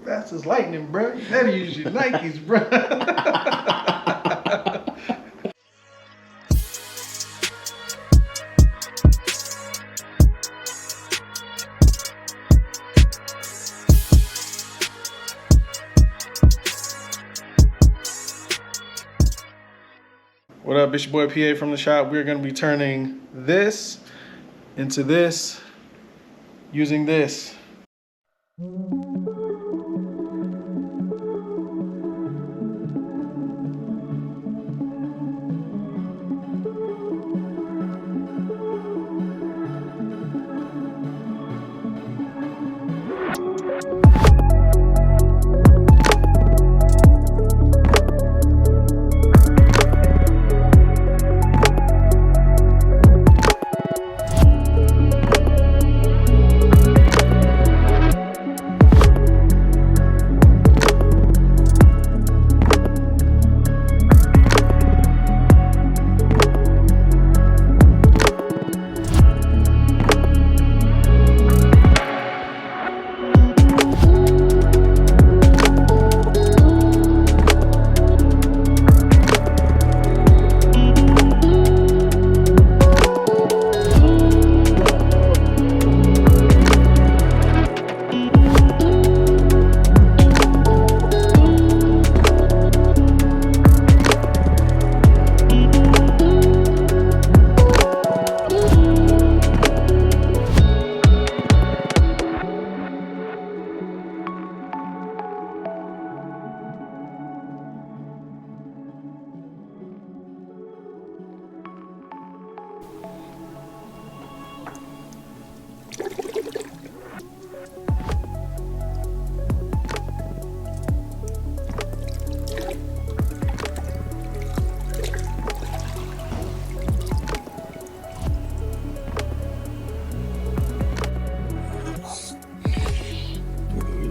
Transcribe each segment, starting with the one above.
Fast as lightning, bro. You better use your Nikes, bro. What up, it's your boy PA from the shop. We're gonna be turning this into this using this.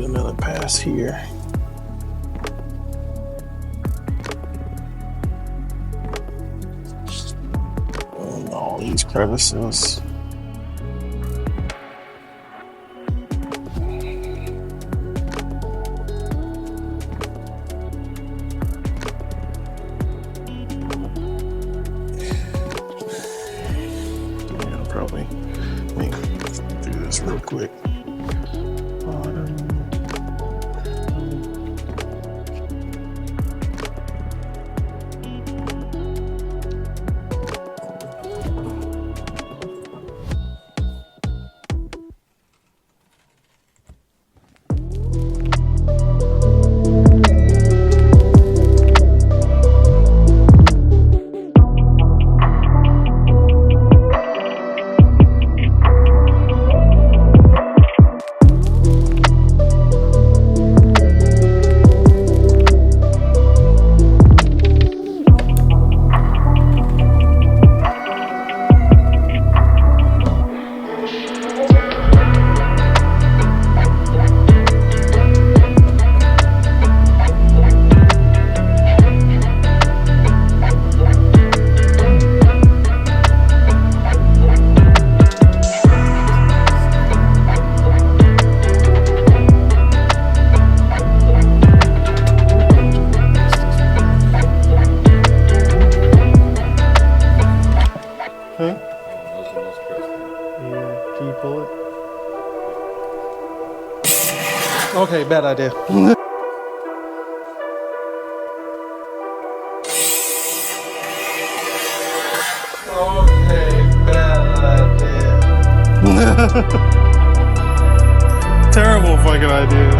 Another pass here. And all these crevices. Yeah, I'll probably do this real quick. Okay, bad idea. Okay, bad idea. Terrible fucking idea.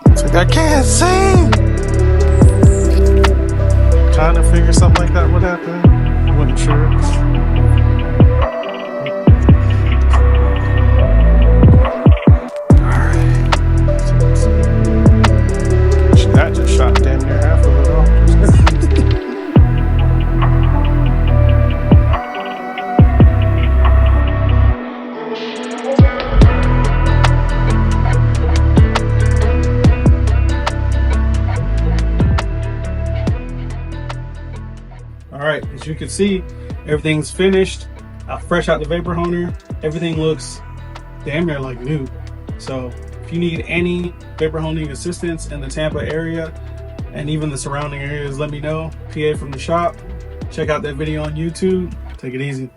It's like, I can't see. Trying to figure something like that would happen. Wasn't sure. That just shot damn near half of it off. All right, as you can see, Everything's finished, fresh out the vapor honer. Everything looks damn near like new. So if you need any vapor honing assistance in the Tampa area and even the surrounding areas, let me know. PA from the shop. Check out that video on YouTube. Take it easy.